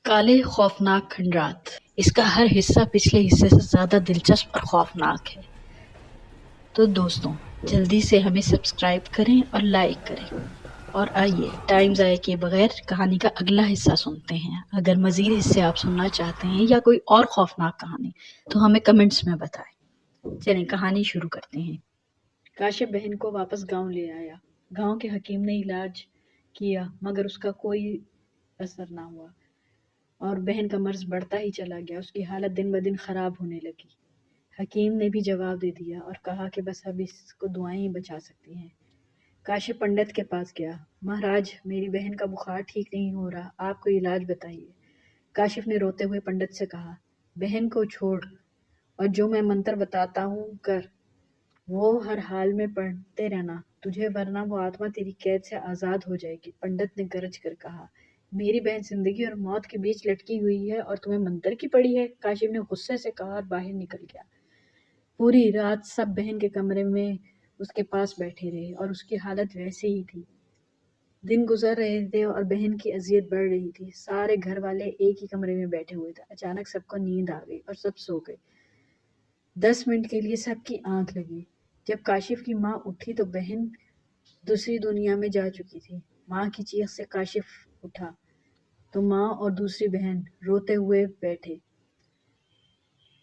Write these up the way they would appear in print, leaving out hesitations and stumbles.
کالے خوفناک کھنڈرات۔ اس کا ہر حصہ پچھلے حصے سے زیادہ دلچسپ اور خوفناک ہے۔ تو دوستوں جلدی سے ہمیں سبسکرائب کریں اور لائک کریں، اور آئیے ٹائم ضائع کیے بغیر کہانی کا اگلا حصہ سنتے ہیں۔ اگر مزید حصے آپ سننا چاہتے ہیں یا کوئی اور خوفناک کہانی تو ہمیں کمنٹس میں بتائیں۔ چلیں کہانی شروع کرتے ہیں۔ کاشف بہن کو واپس گاؤں لے آیا۔ گاؤں کے حکیم نے علاج کیا مگر اس کا کوئی اثر نہ ہوا اور بہن کا مرض بڑھتا ہی چلا گیا۔ اس کی حالت دن بدن خراب ہونے لگی۔ حکیم نے بھی جواب دے دیا اور کہا کہ بس اب اس کو دعائیں ہی بچا سکتی ہیں۔ کاشف پنڈت کے پاس گیا۔ مہاراج میری بہن کا بخار ٹھیک نہیں ہو رہا، آپ کو علاج بتائیے۔ کاشف نے روتے ہوئے پنڈت سے کہا، بہن کو چھوڑ اور جو میں منتر بتاتا ہوں کر، وہ ہر حال میں پڑھتے رہنا تجھے، ورنہ وہ آتما تیری قید سے آزاد ہو جائے گی۔ پنڈت نے گرج کر کہا، میری بہن زندگی اور موت کے بیچ لٹکی ہوئی ہے اور تمہیں منتر کی پڑی ہے؟ کاشف نے غصے سے کہا اور باہر نکل گیا۔ پوری رات سب بہن کے کمرے میں اس کے پاس بیٹھے رہے اور اس کی حالت ویسے ہی تھی۔ دن گزر رہے تھے اور بہن کی اذیت بڑھ رہی تھی۔ سارے گھر والے ایک ہی کمرے میں بیٹھے ہوئے تھے۔ اچانک سب کو نیند آ گئی اور سب سو گئے۔ 10 منٹ کے لیے سب کی آنکھ لگی۔ جب کاشف کی ماں اٹھی تو بہن دوسری دنیا میں جا چکی تھی۔ ماں کی چیخ سے کاشف اٹھا تو ماں اور دوسری بہن روتے ہوئے بیٹھے۔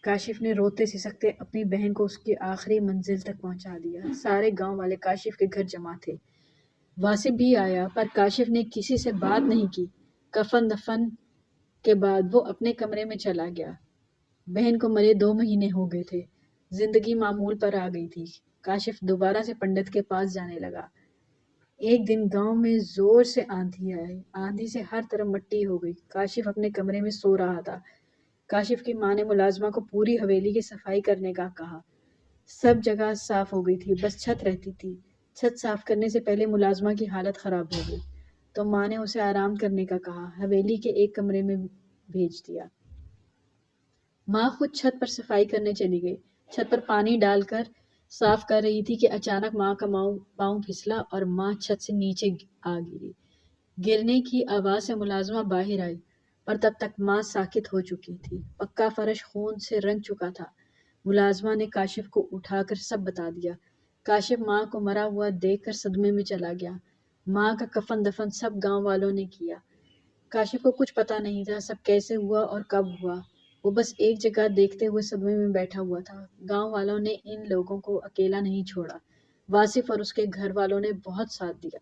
کاشف نے روتے سسکتے اپنی بہن کو اس کی آخری منزل تک پہنچا دیا۔ سارے گاؤں والے کاشف کے گھر جمع تھے۔ واصف بھی آیا پر کاشف نے کسی سے بات نہیں کی۔ کفن دفن کے بعد وہ اپنے کمرے میں چلا گیا۔ بہن کو مرے 2 مہینے ہو گئے تھے۔ زندگی معمول پر آ گئی تھی۔ کاشف دوبارہ سے پنڈت کے پاس جانے لگا۔ ایک دن گاؤں میں زور سے آندھی آئی۔ آندھی سے ہر طرف مٹی ہو گئی۔ کاشف اپنے کمرے میں سو رہا تھا۔ کاشف کی ماں نے ملازمہ کو پوری حویلی کی صفائی کرنے کا کہا۔ سب جگہ صاف ہو گئی تھی، بس چھت رہتی تھی۔ چھت صاف کرنے سے پہلے ملازمہ کی حالت خراب ہو گئی تو ماں نے اسے آرام کرنے کا کہا۔ حویلی کے ایک کمرے میں بھیج دیا۔ ماں خود چھت پر صفائی کرنے چلی گئی۔ چھت پر پانی ڈال کر صاف کر رہی تھی کہ اچانک ماں کا پاؤں پھسلا اور ماں چھت سے نیچے آ گری۔ گرنے کی آواز سے ملازمہ باہر آئی پر تب تک ماں ساکت ہو چکی تھی۔ پکا فرش خون سے رنگ چکا تھا۔ ملازمہ نے کاشف کو اٹھا کر سب بتا دیا۔ کاشف ماں کو مرا ہوا دیکھ کر صدمے میں چلا گیا۔ ماں کا کفن دفن سب گاؤں والوں نے کیا۔ کاشف کو کچھ پتا نہیں تھا سب کیسے ہوا اور کب ہوا۔ وہ بس ایک جگہ دیکھتے ہوئے صدمے میں بیٹھا ہوا تھا۔ گاؤں والوں نے ان لوگوں کو اکیلا نہیں چھوڑا۔ واصف اور اس کے گھر والوں نے بہت ساتھ دیا۔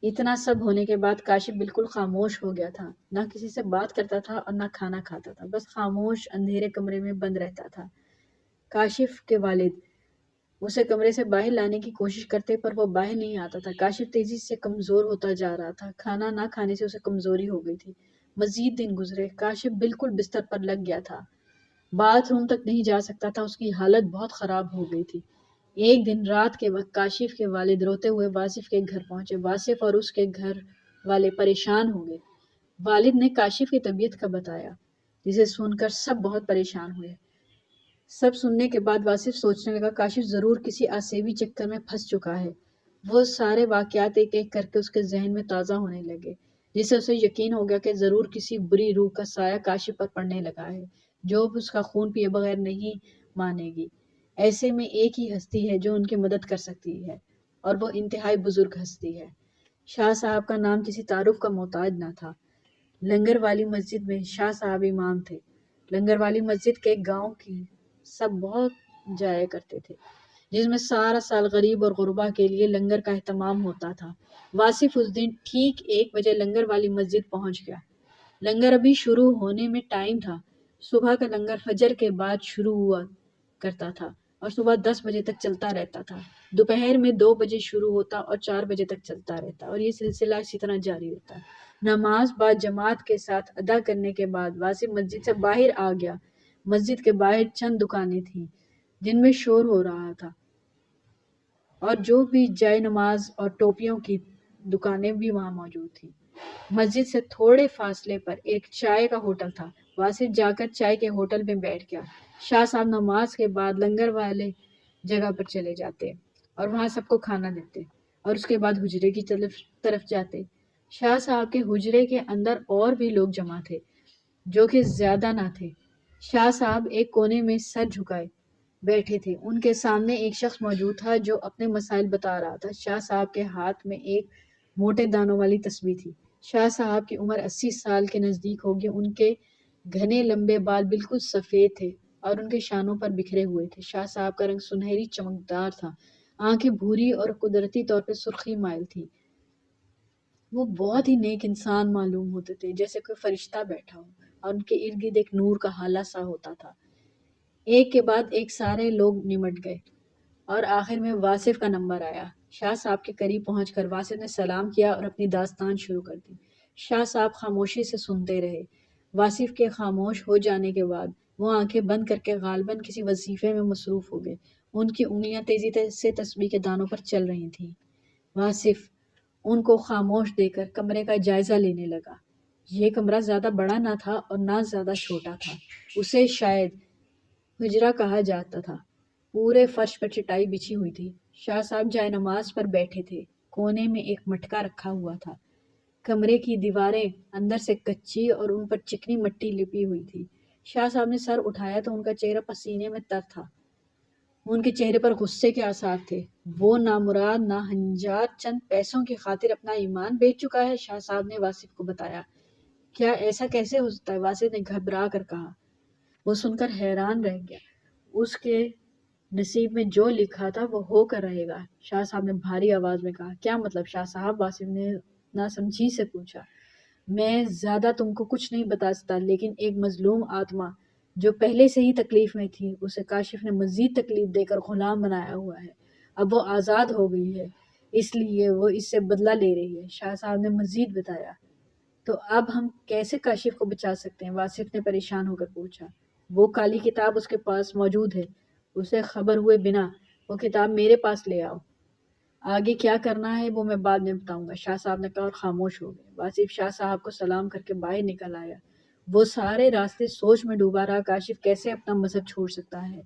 اتنا سب ہونے کے بعد کاشف بالکل خاموش ہو گیا تھا۔ نہ کسی سے بات کرتا تھا اور نہ کھانا کھاتا تھا، بس خاموش اندھیرے کمرے میں بند رہتا تھا۔ کاشف کے والد اسے کمرے سے باہر لانے کی کوشش کرتے پر وہ باہر نہیں آتا تھا۔ کاشف تیزی سے کمزور ہوتا جا رہا تھا۔ کھانا نہ کھانے سے اسے کمزوری ہو گئی تھی۔ مزید دن گزرے۔ کاشف بالکل بستر پر لگ گیا تھا۔ باتھ روم تک نہیں جا سکتا تھا۔ اس کی حالت بہت خراب ہو گئی تھی۔ ایک دن رات کے وقت کاشف کے والد روتے ہوئے واصف کے گھر پہنچے۔ واصف اور اس کے گھر والے پریشان ہو گئے۔ والد نے کاشف کی طبیعت کا بتایا، جسے سن کر سب بہت پریشان ہوئے۔ سب سننے کے بعد واصف سوچنے لگا کاشف ضرور کسی آسیبی چکر میں پھنس چکا ہے۔ وہ سارے واقعات ایک ایک کر کے اس کے ذہن میں تازہ ہونے لگے، جس سے اسے یقین ہو گیا کہ ضرور کسی بری روح کا سایہ کاشف پر پڑنے لگا ہے، جو اس کا خون پیے بغیر نہیں مانے گی۔ ایسے میں ایک ہی ہستی ہے جو ان کی مدد کر سکتی ہے، اور وہ انتہائی بزرگ ہستی ہے۔ شاہ صاحب کا نام کسی تعارف کا محتاج نہ تھا۔ لنگر والی مسجد میں شاہ صاحب امام تھے۔ لنگر والی مسجد کے گاؤں کی سب بہت جایا کرتے تھے، جس میں سارا سال غریب اور غربا کے لیے لنگر کا اہتمام ہوتا تھا۔ واصف اس دن ٹھیک 1 بجے لنگر والی مسجد پہنچ گیا۔ لنگر ابھی شروع ہونے میں ٹائم تھا۔ صبح کا لنگر فجر کے بعد شروع ہوا کرتا تھا اور صبح 10 بجے تک چلتا رہتا تھا۔ دوپہر میں 2 بجے شروع ہوتا اور 4 بجے تک چلتا رہتا، اور یہ سلسلہ اسی طرح جاری ہوتا۔ نماز با جماعت کے ساتھ ادا کرنے کے بعد واصف مسجد سے باہر آ گیا۔ مسجد کے باہر چند دکانیں تھیں جن میں شور ہو رہا تھا، اور جو بھی جائے نماز اور ٹوپیوں کی دکانیں بھی وہاں موجود تھیں۔ مسجد سے تھوڑے فاصلے پر ایک چائے کا ہوٹل تھا۔ واصف جا کر چائے کے ہوٹل میں بیٹھ گیا۔ شاہ صاحب نماز کے بعد لنگر والے جگہ پر چلے جاتے اور وہاں سب کو کھانا دیتے، اور اس کے بعد حجرے کی طرف جاتے۔ شاہ صاحب کے حجرے کے اندر اور بھی لوگ جمع تھے۔ جو کہ زیادہ نہ تھے۔ شاہ صاحب ایک کونے میں سر جھکائے بیٹھے تھے۔ ان کے سامنے ایک شخص موجود تھا جو اپنے مسائل بتا رہا تھا۔ شاہ صاحب کے ہاتھ میں ایک موٹے دانوں والی تسبیح تھی۔ شاہ صاحب کی عمر 80 سال کے نزدیک ہوگی۔ ان کے گھنے لمبے بال بالکل سفید تھے اور ان کے شانوں پر بکھرے ہوئے تھے۔ شاہ صاحب کا رنگ سنہری چمکدار تھا، آنکھیں بھوری اور قدرتی طور پر سرخی مائل تھی۔ وہ بہت ہی نیک انسان معلوم ہوتے تھے، جیسے کوئی فرشتہ بیٹھا ہو، اور ان کے ارد گرد ایک نور کا ہالہ سا ہوتا تھا۔ ایک کے بعد ایک سارے لوگ نمٹ گئے اور آخر میں واصف کا نمبر آیا۔ شاہ صاحب کے قریب پہنچ کر واصف نے سلام کیا اور اپنی داستان شروع کر دی۔ شاہ صاحب خاموشی سے سنتے رہے۔ واصف کے خاموش ہو جانے کے بعد وہ آنکھیں بند کر کے غالباً کسی وظیفے میں مصروف ہو گئے۔ ان کی انگلیاں تیزی سے تسبیح کے دانوں پر چل رہی تھیں۔ واصف ان کو خاموش دے کر کمرے کا جائزہ لینے لگا۔ یہ کمرہ زیادہ بڑا نہ تھا اور نہ زیادہ چھوٹا تھا۔ اسے شاید حجرہ کہا جاتا تھا۔ پورے فرش پر چٹائی بچھی ہوئی تھی۔ شاہ صاحب جائے نماز پر بیٹھے تھے۔ کونے میں ایک مٹکا رکھا ہوا تھا۔ کمرے کی دیواریں اندر سے کچی اور ان پر چکنی مٹی لپی ہوئی تھی۔ شاہ صاحب نے سر اٹھایا تو ان کا چہرہ پسینے میں تر تھا۔ ان کے چہرے پر غصے کے آثار تھے۔ وہ نامراد ناہنجار چند پیسوں کی خاطر اپنا ایمان بیچ چکا ہے، شاہ صاحب نے واصف کو بتایا۔ کیا ایسا کیسے ہو سکتا ہے؟ واصف نے گھبرا کر کہا۔ وہ سن کر حیران رہ گیا۔ اس کے نصیب میں جو لکھا تھا وہ ہو کر رہے گا، شاہ صاحب نے بھاری آواز میں کہا۔ کیا مطلب شاہ صاحب؟ واصف نے ناسمجھی سے پوچھا۔ میں زیادہ تم کو کچھ نہیں بتا سکتا، لیکن ایک مظلوم آتما جو پہلے سے ہی تکلیف میں تھی، اسے کاشف نے مزید تکلیف دے کر غلام بنایا ہوا ہے۔ اب وہ آزاد ہو گئی ہے، اس لیے وہ اس سے بدلہ لے رہی ہے، شاہ صاحب نے مزید بتایا۔ تو اب ہم کیسے کاشف کو بچا سکتے ہیں؟ واصف نے پریشان ہو کر پوچھا۔ وہ کالی کتاب اس کے پاس موجود ہے، اسے خبر ہوئے بنا وہ کتاب میرے پاس لے آؤ۔ آگے کیا کرنا ہے وہ میں بعد میں بتاؤں گا، شاہ صاحب نے کہا اور خاموش ہو گئے۔ واصف شاہ صاحب کو سلام کر کے باہر نکل آیا۔ وہ سارے راستے سوچ میں ڈوبا رہا، کاشف کیسے اپنا مذہب چھوڑ سکتا ہے۔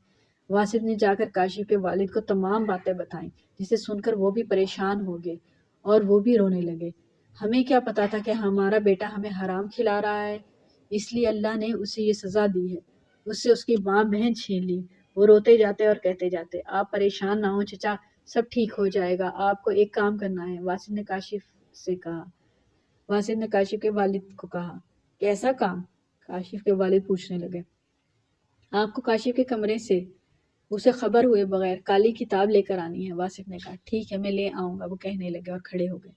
واصف نے جا کر کاشف کے والد کو تمام باتیں بتائیں، جسے سن کر وہ بھی پریشان ہو گئے اور وہ بھی رونے لگے۔ ہمیں کیا پتا تھا کہ ہمارا بیٹا ہمیں حرام کھلا رہا ہے، اس لیے اللہ نے اسے یہ سزا دی ہے۔ اس سے اس کی ماں بہن چھین لی۔ وہ روتے جاتے اور کہتے جاتے، آپ پریشان نہ ہو چچا، سب ٹھیک ہو جائے گا، آپ کو ایک کام کرنا ہے، واصف نے کاشف سے کہا۔ واصف نے کاشف کے والد کو کہا۔ کیسا کام؟ کاشف کے والد پوچھنے لگے۔ آپ کو کاشف کے کمرے سے اسے خبر ہوئے بغیر کالی کتاب لے کر آنی ہے، واصف نے کہا۔ ٹھیک ہے، میں لے آؤں گا، وہ کہنے لگے اور کھڑے ہو گئے۔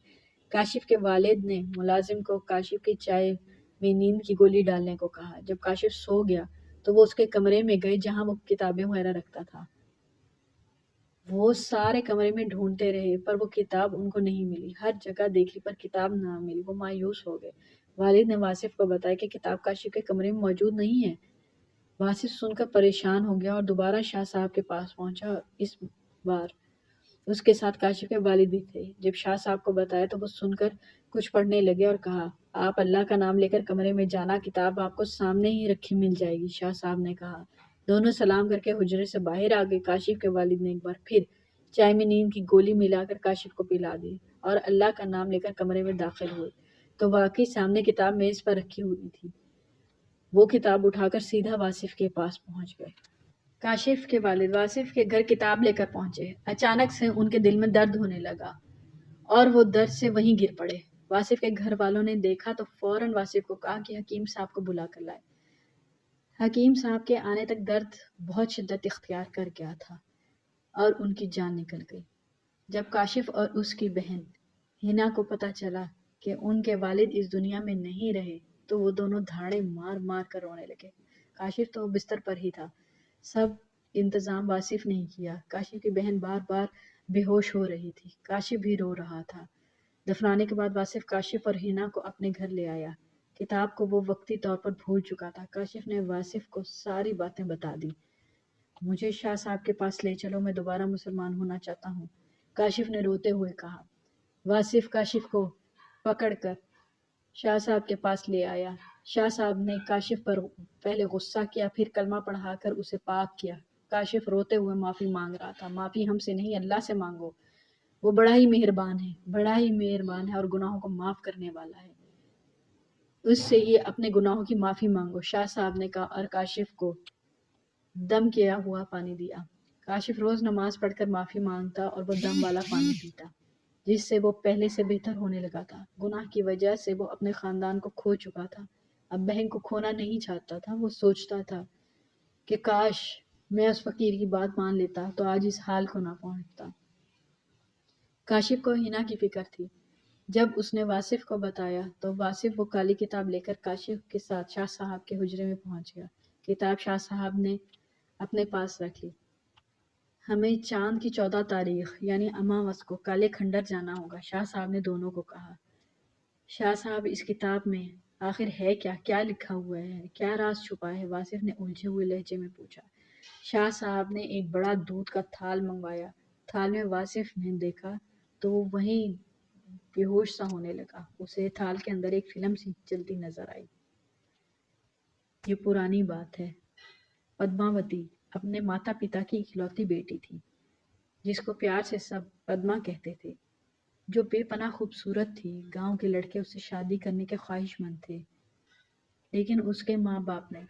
کاشف کے والد نے ملازم کو کاشف کی چائے میں نیند کی گولی ڈالنے کو کہا۔ جب کاشف سو گیا تو وہ اس کے کمرے میں گئے جہاں وہ کتابیں وغیرہ رکھتا تھا۔ وہ سارے کمرے میں ڈھونڈتے رہے پر وہ کتاب ان کو نہیں ملی۔ ہر جگہ دیکھی پر کتاب نہ ملی۔ وہ مایوس ہو گئے۔ والد نے واصف کو بتایا کہ کتاب کاشف کے کمرے میں موجود نہیں ہے۔ واصف سن کر پریشان ہو گیا اور دوبارہ شاہ صاحب کے پاس پہنچا۔ اس بار اس کے ساتھ کاشف کے والد بھی تھے۔ جب شاہ صاحب کو بتایا تو وہ سن کر کچھ پڑھنے لگے اور کہا، آپ اللہ کا نام لے کر کمرے میں جانا، کتاب آپ کو سامنے ہی رکھی مل جائے گی، شاہ صاحب نے کہا۔ دونوں سلام کر کے حجرے سے باہر آ گئے۔ کاشف کے والد نے ایک بار پھر چائے میں نیند کی گولی ملا کر کاشف کو پلا دی اور اللہ کا نام لے کر کمرے میں داخل ہوئے تو واقعی سامنے کتاب میز پر رکھی ہوئی تھی۔ وہ کتاب اٹھا کر سیدھا واصف کے پاس پہنچ گئے۔ کاشف کے والد واصف کے گھر کتاب لے کر پہنچے۔ اچانک سے ان کے دل میں درد ہونے لگا اور وہ درد سے وہیں گر پڑے۔ واصف کے گھر والوں نے دیکھا تو فوراً واصف کو کہا کہ حکیم صاحب کو بلا کر لائے۔ حکیم صاحب کے آنے تک درد بہت شدت اختیار کر گیا تھا اور ان کی جان نکل گئی۔ جب کاشف اور اس کی بہن ہنا کو پتہ چلا کہ ان کے والد اس دنیا میں نہیں رہے تو وہ دونوں دھاڑے مار مار کر رونے لگے۔ کاشف تو بستر پر ہی تھا۔ سب انتظام واصف نے ہی کیا۔ کاشف کی بہن بار بار بے ہوش ہو رہی تھی۔ کاشف بھی رو رہا تھا۔ دفنانے کے بعد واصف کاشف اور ہنا کو اپنے گھر لے آیا۔ کتاب کو وہ وقتی طور پر بھول چکا تھا۔ کاشف نے واصف کو ساری باتیں بتا دی۔ مجھے شاہ صاحب کے پاس لے چلو، میں دوبارہ مسلمان ہونا چاہتا ہوں، کاشف نے روتے ہوئے کہا۔ واصف کاشف کو پکڑ کر شاہ صاحب کے پاس لے آیا۔ شاہ صاحب نے کاشف پر پہلے غصہ کیا، پھر کلمہ پڑھا کر اسے پاک کیا۔ کاشف روتے ہوئے معافی مانگ رہا تھا۔ معافی ہم سے نہیں، اللہ سے مانگو، وہ بڑا ہی مہربان ہے، بڑا ہی مہربان ہے اور گناہوں کو معاف کرنے والا ہے۔ اس سے یہ اپنے گناہوں کی معافی مانگو۔ شاہ صاحب نے کہا اور کاشف کو دم کیا ہوا پانی دیا۔ کاشف روز نماز پڑھ کر معافی مانگتا اور وہ دم والا پانی پیتا، جس سے وہ پہلے سے بہتر ہونے لگا تھا۔ گناہ کی وجہ سے وہ اپنے خاندان کو کھو چکا تھا، اب بہن کو کھونا نہیں چاہتا تھا۔ وہ سوچتا تھا کہ کاش میں اس فقیر کی بات مان لیتا تو آج اس حال کو نہ پہنچتا۔ کاشف کو ہنا کی فکر تھی۔ جب اس نے واصف کو بتایا تو واصف وہ کالی کتاب لے کر کاشف کے ساتھ شاہ صاحب کے حجرے میں پہنچ گیا۔ کتاب شاہ صاحب نے اپنے پاس رکھ لی۔ ہمیں چاند کی 14 تاریخ یعنی اماوس کو کالے کھنڈر جانا ہوگا، شاہ صاحب نے دونوں کو کہا۔ شاہ صاحب اس کتاب میں آخر ہے کیا؟ کیا لکھا ہوا ہے؟ کیا راز چھپا ہے؟ واصف نے الجھے ہوئے لہجے میں پوچھا۔ شاہ صاحب نے ایک بڑا دودھ کا تھال منگوایا۔ تھال میں واصف نے دیکھا تو وہ وہیں بے ہوش سا ہونے لگا۔ اسے تھال کے اندر ایک فلم سی چلتی نظر آئی۔ یہ پرانی بات ہے۔ پدماوتی اپنے ماتا پتا کی اکلوتی بیٹی تھی، جس کو پیار سے سب پدما کہتے تھے، جو بے پناہ خوبصورت تھی۔ گاؤں کے لڑکے اس سے شادی کرنے کے خواہش مند تھے، لیکن اس کے ماں باپ نے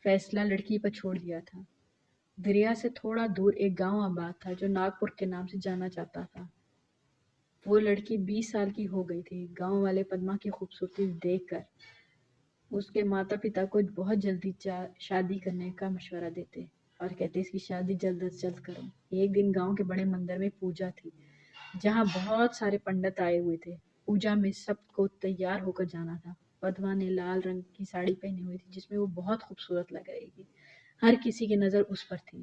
فیصلہ لڑکی پر چھوڑ دیا تھا۔ دریا سے تھوڑا دور ایک گاؤں آباد تھا جو ناگپور کے نام سے جانا جاتا تھا۔ وہ لڑکی 20 سال کی ہو گئی تھی۔ گاؤں والے پدما کی خوبصورتی دیکھ کر اس کے ماتا پتا کو بہت جلدی شادی کرنے کا مشورہ دیتے اور کہتے اس کی شادی جلد از جلد کرو۔ ایک دن گاؤں کے بڑے مندر میں پوجا تھی، جہاں بہت سارے پنڈت آئے ہوئے تھے۔ پوجا میں سب کو تیار ہو کر جانا تھا۔ پدما نے لال رنگ کی ساڑی پہنی ہوئی تھی، جس میں وہ بہت خوبصورت لگ رہی تھی۔ ہر کسی کی نظر اس پر تھی۔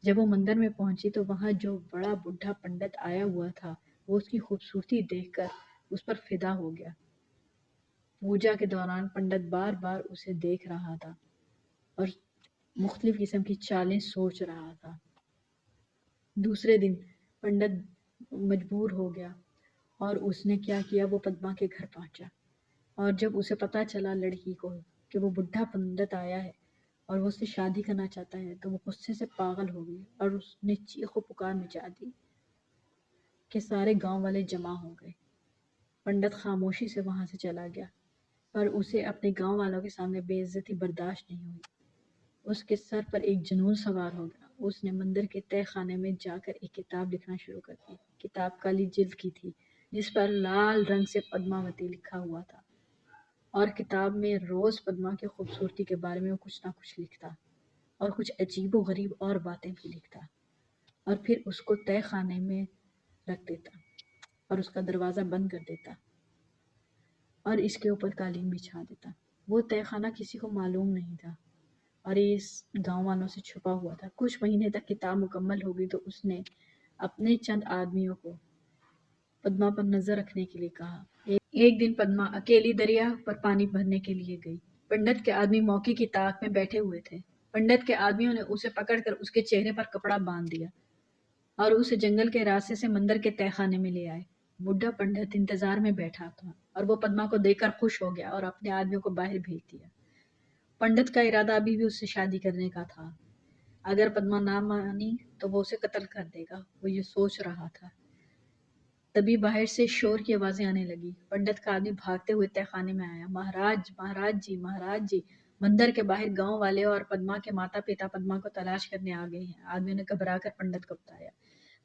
جب وہ مندر میں پہنچی تو وہاں جو بڑا بڈھا پنڈت آیا ہوا تھا، وہ اس کی خوبصورتی دیکھ کر اس پر فدا ہو گیا۔ پوجا کے دوران پنڈت بار بار اسے دیکھ رہا تھا اور مختلف قسم کی چالیں سوچ رہا تھا۔ دوسرے دن پنڈت مجبور ہو گیا اور اس نے کیا کیا، وہ پدما کے گھر پہنچا، اور جب اسے پتا چلا لڑکی کو کہ وہ بڈھا پنڈت آیا ہے اور وہ اس سے شادی کرنا چاہتا ہے، تو وہ غصے سے پاگل ہو گئی اور اس نے چیخ و پکار مچا دی کہ سارے گاؤں والے جمع ہو گئے۔ پنڈت خاموشی سے وہاں سے چلا گیا، پر اسے اپنے گاؤں والوں کے سامنے بے عزتی برداشت نہیں ہوئی۔ اس کے سر پر ایک جنون سوار ہو گیا۔ اس نے مندر کے تہہ خانے میں جا کر ایک کتاب لکھنا شروع کر دی۔ کتاب کالی جلد کی تھی، جس پر لال رنگ سے پدماوتی لکھا ہوا تھا، اور کتاب میں روز پدما کی خوبصورتی کے بارے میں وہ کچھ نہ کچھ لکھتا اور کچھ عجیب و غریب اور باتیں بھی لکھتا، اور پھر اس کو تہہ خانے میں رکھ دیتا اور اس کا دروازہ بند کر دیتا اور اس کے اوپر قالین بچھا دیتا۔ وہ تہہ خانہ کسی کو معلوم نہیں تھا اور اس گاؤں والوں سے چھپا ہوا تھا۔ کچھ مہینے تک کتاب مکمل ہو گئی تو اس نے اپنے چند آدمیوں کو پدما پر نظر رکھنے کے لیے کہا۔ ایک دن پدما اکیلی دریا پر پانی بھرنے کے لیے گئی۔ پنڈت کے آدمی موقع کی طاق میں بیٹھے ہوئے تھے۔ پنڈت کے آدمیوں نے اسے پکڑ کر اس کے چہرے پر کپڑا باندھ دیا اور اسے جنگل کے راستے سے مندر کے تہہ خانے میں لے آئے۔ بڈھا پنڈت انتظار میں بیٹھا تھا اور وہ پدما کو دیکھ کر خوش ہو گیا اور اپنے آدمیوں کو باہر بھیج دیا۔ پنڈت کا ارادہ ابھی بھی اس سے شادی کرنے کا تھا۔ اگر پدما نہ مانی تو وہ اسے قتل کر دے گا، وہ یہ سوچ رہا تھا۔ تبھی باہر سے شور کی آوازیں آنے لگی۔ پنڈت کا آدمی بھاگتے ہوئے تہہ خانے میں آیا۔ مہاراج، مہاراج جی، مہاراج جی! مندر کے باہر گاؤں والے اور پدما کے ماتا پتا پدما کو تلاش کرنے آ گئے ہیں۔ آدمیوں نے گھبرا کر پنڈت کو بتایا۔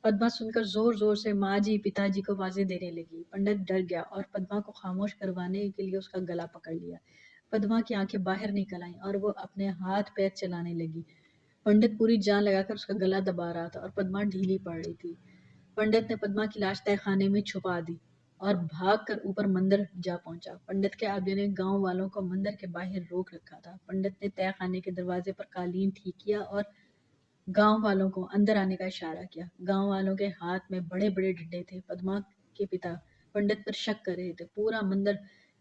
پدما سن کر زور زور سے ماں جی، پتا جی کو آوازیں دینے لگی۔ پنڈت ڈر گیا اور پدما کو خاموش کروانے کے لیے اس کا گلا پکڑ لیا۔ پدما کی آنکھیں باہر نکل آئیں اور وہ اپنے ہاتھ پیر چلانے لگی۔ پنڈت پوری جان لگا کر اس کا گلا دبا رہا تھا اور پدما ڈھیلی پڑ رہی تھی۔ پنڈت نے پدما کی لاش تہہ خانے میں چھپا دی اور بھاگ کر اوپر مندر جا پہنچا۔ پنڈت کے آدمیوں نے گاؤں والوں کو مندر کے باہر روک رکھا تھا۔ پنڈت نے تہہ خانے کے دروازے پر قالین ٹھیک کیا اور گاؤں والوں کو اندر آنے کا اشارہ کیا۔ گاؤں والوں کے ہاتھ میں بڑے بڑے ڈنڈے تھے۔ پدما کے پتا پنڈت پر شک کر رہے تھے۔ پورا مندر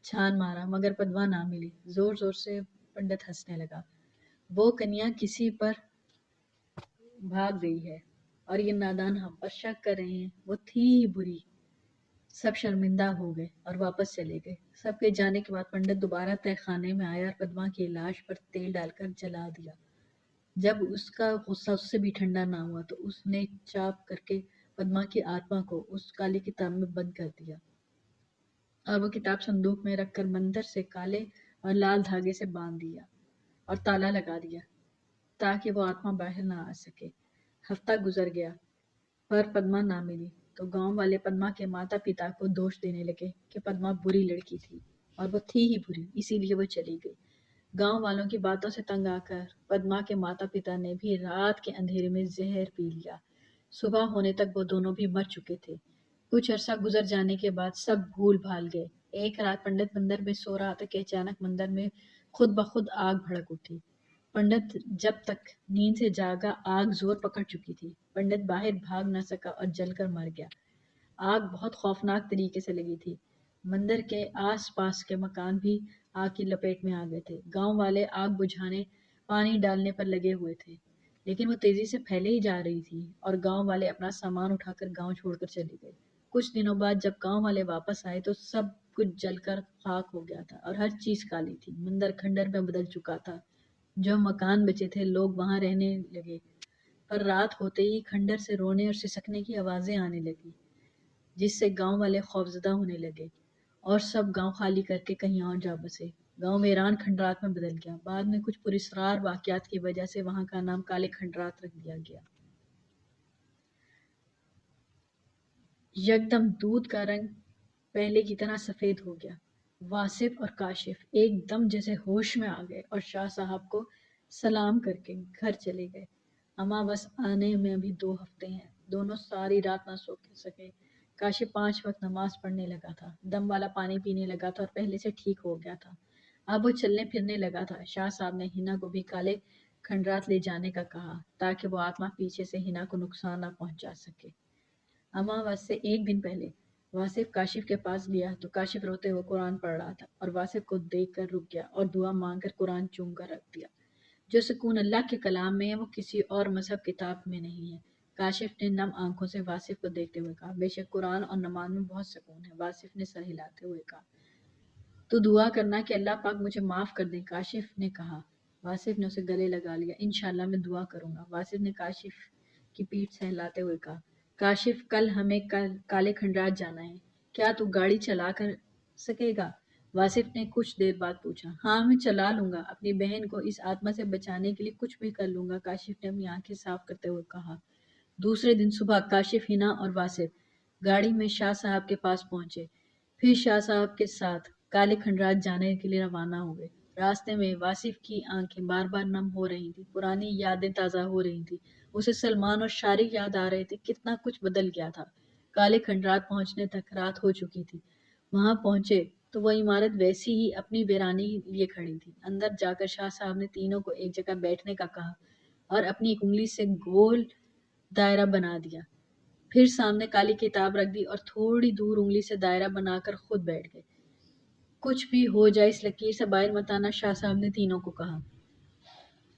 چھان مارا مگر پدما نہ ملی۔ زور زور سے پنڈت ہنسنے لگا۔ وہ کنیا کسی پر بھاگ گئی ہے اور یہ نادان ہم پر شک کر رہے ہیں، وہ تھی ہی بری۔ سب شرمندہ ہو گئے اور واپس چلے گئے۔ سب کے جانے کے بعد پنڈت دوبارہ تہہ خانے میں آیا اور پدما کی لاش پر تیل ڈال کر جلا دیا۔ جب اس کا غصہ اس سے بھی ٹھنڈا نہ ہوا تو اس نے چاپ کر کے پدما کی آتما کو اس کالی کتاب میں بند کر دیا اور وہ کتاب صندوق میں رکھ کر مندر سے کالے اور لال دھاگے سے باندھ دیا اور تالا لگا دیا تاکہ وہ آتما باہر نہ آ سکے۔ ہفتہ گزر گیا پر پدما نہ ملی تو گاؤں والے پدما کے ماتا پتا کو دوش دینے لگے کہ پدما بری لڑکی تھی، اور وہ تھی ہی بری، اسی لیے وہ چلی گئی۔ گاؤں والوں کی باتوں سے تنگ آ کر پدما کے ماتا پتا نے بھی رات کے اندھیرے میں زہر پی لیا۔ صبح ہونے تک وہ دونوں بھی مر چکے تھے۔ کچھ عرصہ گزر جانے کے بعد سب بھول بھال گئے۔ ایک رات پنڈت مندر میں سو رہا تھا کہ اچانک مندر میں خود بخود آگ بھڑک اٹھی۔ پنڈت جب تک نیند سے جاگا آگ زور پکڑ چکی تھی۔ پنڈت باہر بھاگ نہ سکا اور جل کر مر گیا۔ آگ بہت خوفناک طریقے سے لگی تھی۔ مندر کے آس پاس کے مکان بھی آگ کی لپیٹ میں آ گئے تھے۔ گاؤں والے آگ بجھانے پانی ڈالنے پر لگے ہوئے تھے، لیکن وہ تیزی سے پھیلے ہی جا رہی تھی اور گاؤں والے اپنا سامان اٹھا کر گاؤں چھوڑ کر چلے گئے۔ کچھ دنوں بعد جب گاؤں والے واپس آئے تو سب کچھ جل کر خاک ہو گیا تھا اور ہر چیز کالی تھی۔ مندر کھنڈر میں بدل چکا تھا۔ جو مکان بچے تھے لوگ وہاں رہنے لگے، پر رات ہوتے ہی کھنڈر سے رونے اور سسکنے کی آوازیں آنے لگی، جس سے گاؤں والے خوفزدہ ہونے لگے اور سب گاؤں خالی کر کے کہیں اور جا بسے۔ گاؤں ویران کھنڈرات میں بدل گیا۔ بعد میں کچھ پراسرار واقعات کی وجہ سے وہاں کا نام کالے کھنڈرات رکھ دیا گیا۔ یکدم دودھ کا رنگ پہلے کی طرح سفید ہو گیا۔ واصف اور کاشف ایک دم جیسے ہوش میں آ گئے اور شاہ صاحب کو سلام کر کے گھر چلے گئے۔ اماوس آنے میں ابھی 2 ہفتے ہیں۔ دونوں ساری رات نہ سو سکے۔ کاشف 5 وقت نماز پڑھنے لگا تھا، دم والا پانی پینے لگا تھا اور پہلے سے ٹھیک ہو گیا تھا۔ اب وہ چلنے پھرنے لگا تھا۔ شاہ صاحب نے ہنا کو بھی کالے کھنڈرات لے جانے کا کہا تاکہ وہ آتما پیچھے سے ہنا کو نقصان نہ پہنچا سکے۔ اماوس سے 1 دن پہلے واصف کاشف کے پاس گیا تو کاشف روتے ہوئے قرآن پڑھ رہا تھا اور واصف کو دیکھ کر رک گیا اور دعا مانگ کر قرآن چوم کر رکھ دیا۔ جو سکون اللہ کے کلام میں ہے وہ کسی اور مذہب کتاب میں نہیں ہے۔ کاشف نے نم آنکھوں سے واصف کو دیکھتے ہوئے کہا، بے شک قرآن اور نماز میں بہت سکون ہے۔ واصف نے سر ہلاتے ہوئے کہا، تو دعا کرنا کہ اللہ پاک مجھے معاف کر دے۔ کاشف نے کہا۔ واصف نے اسے گلے لگا لیا، انشاءاللہ میں دعا کروں گا۔ واصف نے کاشف کی پیٹھ سہلاتے ہوئے کہا، کاشف کل ہمیں کالے کھنڈرات جانا ہے، کیا تو گاڑی چلا کر سکے گا؟ واصف نے کچھ دیر بعد پوچھا، ہاں میں چلا لوں گا، اپنی بہن کو اس آتما سے بچانے کے لیے کچھ بھی کر لوں گا۔ کاشف نے اپنی آنکھیں صاف کرتے ہوئے کہا۔ دوسرے دن صبح کاشف، ہنا اور واصف گاڑی میں شاہ صاحب کے پاس پہنچے، پھر شاہ صاحب کے ساتھ کالے کھنڈرات جانے کے لیے روانہ ہوئے۔ راستے میں واصف کی آنکھیں بار بار نم ہو رہی تھیں، پرانی یادیں تازہ ہو رہی تھیں، اسے سلمان اور شارق یاد آ رہے تھے، کتنا کچھ بدل گیا تھا۔ کالے کھنڈرات پہنچنے تک رات ہو چکی تھی۔ وہاں پہنچے تو وہ عمارت ویسی ہی اپنی ویرانی لیے کھڑی تھی۔ اندر جا کر شاہ صاحب نے تینوں کو ایک جگہ بیٹھنے کا کہا اور اپنی ایک انگلی سے گول دائرہ بنا دیا، پھر سامنے کالی کتاب رکھ دی اور تھوڑی دور انگلی سے دائرہ بنا کر خود بیٹھ گئے۔ کچھ بھی ہو جائے اس لکیر سے باہر مت آنا، شاہ صاحب نے تینوں کو کہا۔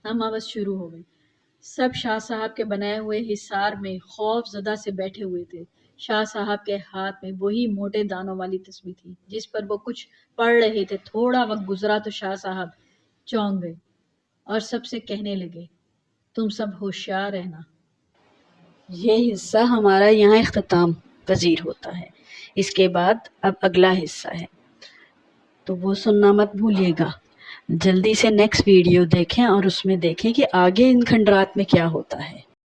اماوس شروع ہو گئی۔ سب شاہ صاحب کے بنائے ہوئے حصار میں خوف زدہ سے بیٹھے ہوئے تھے۔ شاہ صاحب کے ہاتھ میں وہی موٹے دانوں والی تسبیح تھی جس پر وہ کچھ پڑھ رہے تھے۔ تھوڑا وقت گزرا تو شاہ صاحب چونک گئے اور سب سے کہنے لگے، تم سب ہوشیار رہنا، یہ حصہ ہمارا یہاں اختتام پذیر ہوتا ہے، اس کے بعد اب اگلا حصہ ہے تو وہ سننا مت بھولیے گا۔ جلدی سے نیکسٹ ویڈیو دیکھیں اور اس میں دیکھیں کہ آگے ان کھنڈرات میں کیا ہوتا ہے۔